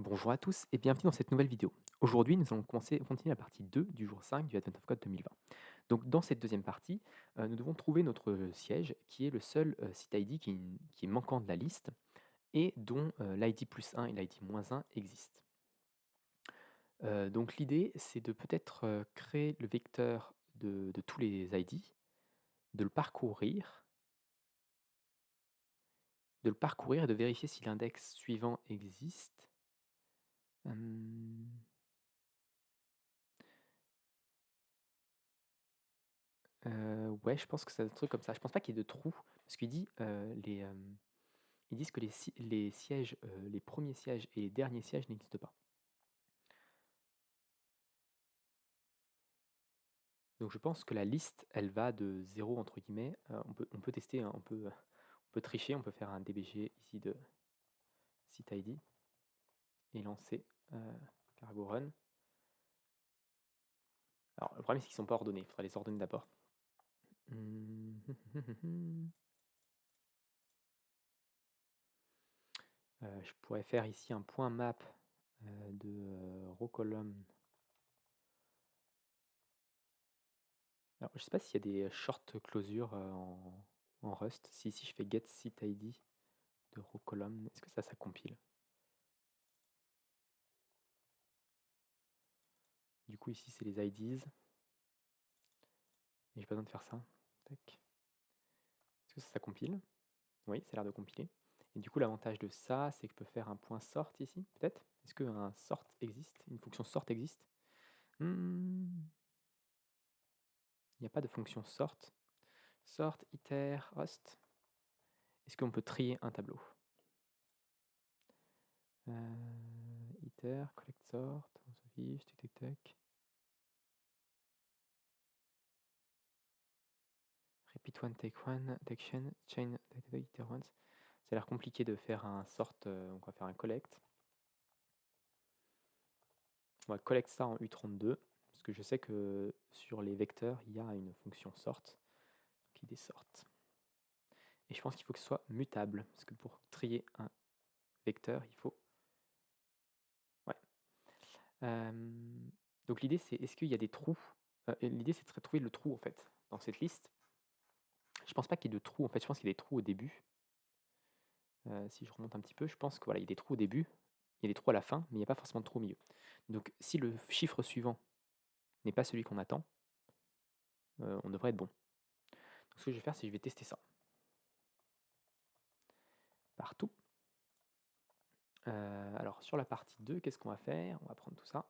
Bonjour à tous et bienvenue dans cette nouvelle vidéo. Aujourd'hui, nous allons continuer la partie 2 du jour 5 du Advent of Code 2020. Donc, dans cette deuxième partie, nous devons trouver notre siège qui est le seul site ID qui est manquant de la liste et dont l'ID plus 1 et l'ID moins 1 existent. Donc, l'idée, c'est de peut-être créer le vecteur de tous les ID, de le parcourir, et de vérifier si l'index suivant existe. Hum, ouais, je pense que c'est un truc comme ça. Je pense pas qu'il y ait de trous, parce qu'il dit, ils disent que les sièges, les premiers sièges et les derniers sièges n'existent pas. Donc je pense que la liste, elle va de «0» entre guillemets, on peut tester, hein, on peut tricher, on peut faire un DBG ici de site ID et lancer, cargo run. Alors le problème, c'est qu'ils sont pas ordonnés, il faudra les ordonner d'abord. Je pourrais faire ici un point map, de, row column. Alors, je sais pas s'il y a des short closures en Rust. Si ici je fais get site ID de row column, est-ce que ça compile? Du coup, ici c'est les IDs. Et j'ai pas besoin de faire ça. Tac. Est-ce que ça compile? Oui, ça a l'air de compiler. Et du coup, l'avantage de ça, c'est que je peux faire un point sort ici, peut-être? Est-ce qu'un sort existe? Une fonction sort existe? Il n'y a pas de fonction sort. Sort, iter, Rust. Est-ce qu'on peut trier un tableau? Iter, collect sort, on se fiche, tac tac tac. Repeat one, take one, take chain, iter once. Ça a l'air compliqué de faire un sort, donc on va faire un collect. On va collect ça en U32, parce que je sais que sur les vecteurs, il y a une fonction sort, qui id sort. Et je pense qu'il faut que ce soit mutable, parce que pour trier un vecteur, il faut... Ouais. Donc l'idée, c'est est-ce qu'il y a des trous? L'idée, c'est de trouver le trou, en fait, dans cette liste. Je pense pas qu'il y ait de trous, en fait, je pense qu'il y a des trous au début. Si je remonte un petit peu, je pense que voilà, il y a des trous au début, il y a des trous à la fin, mais il n'y a pas forcément de trous au milieu. Donc si le chiffre suivant n'est pas celui qu'on attend, on devrait être bon. Donc ce que je vais faire, c'est que je vais tester ça partout. Alors sur la partie 2, qu'est-ce qu'on va faire? On va prendre tout ça.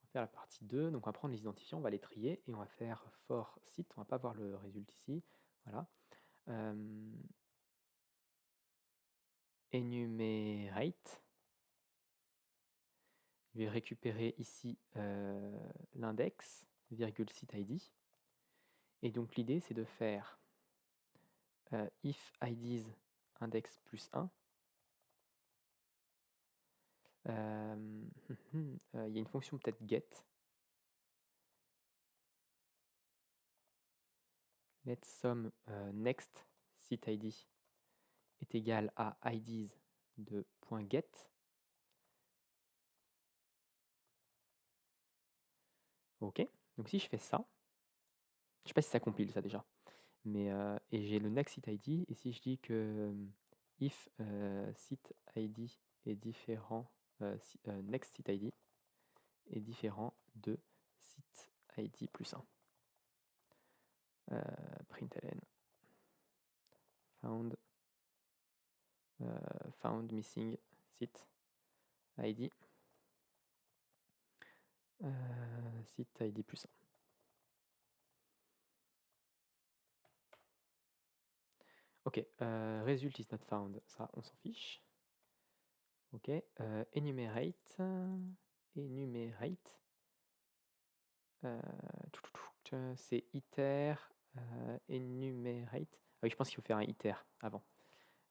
On va faire la partie 2, donc on va prendre les identifiants, on va les trier et on va faire for site, on va pas voir le résultat ici. Voilà. Enumerate. Je vais récupérer ici l'index, virgule site ID. Et donc l'idée, c'est de faire if IDs index plus 1. Il y a une fonction peut-être get. Let sum next site ID est égal à IDs de .get. Ok, donc si je fais ça, je sais pas si ça compile ça déjà, mais et j'ai le next site ID, et si je dis que if site ID est différent, next site ID est différent de site ID plus 1. Println found missing site ID site ID plus 1. Ok, result is not found, ça on s'en fiche. Ok, enumerate, c'est iter enumerate. Ah oui, je pense qu'il faut faire un iter avant.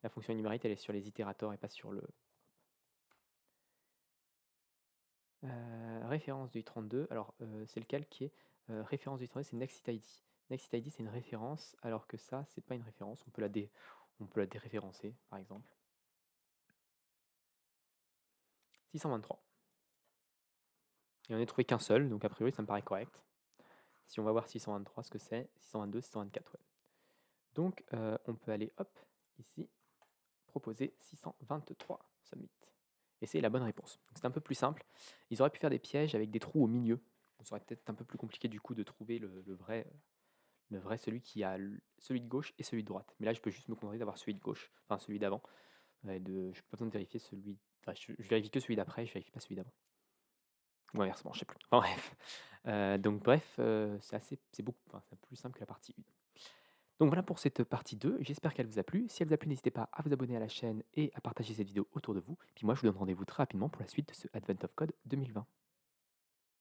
La fonction enumerate, elle est sur les itérateurs et pas sur le... référence du 32, alors c'est lequel qui est référence du 32, c'est NextID. NextID, c'est une référence, alors que ça, c'est pas une référence. On peut la déréférencer, par exemple. 623. Et on n'a trouvé qu'un seul, donc a priori ça me paraît correct. Si on va voir 623 ce que c'est, 622, 624, ouais. Donc on peut aller, hop, ici, proposer 623 submit. Et c'est la bonne réponse. Donc c'est un peu plus simple. Ils auraient pu faire des pièges avec des trous au milieu. Donc ça aurait peut-être un peu plus compliqué du coup de trouver le vrai, celui qui a celui de gauche et celui de droite. Mais là je peux juste me contenter d'avoir celui de gauche, enfin celui d'avant. Je n'ai pas besoin de vérifier celui. Enfin, je vérifie que celui d'après, je vérifie pas celui d'avant. Ou inversement, je sais plus. Enfin bref. Donc bref, c'est beaucoup, enfin, c'est plus simple que la partie 1. Donc voilà pour cette partie 2, j'espère qu'elle vous a plu. Si elle vous a plu, n'hésitez pas à vous abonner à la chaîne et à partager cette vidéo autour de vous. Puis moi, je vous donne rendez-vous très rapidement pour la suite de ce Advent of Code 2020.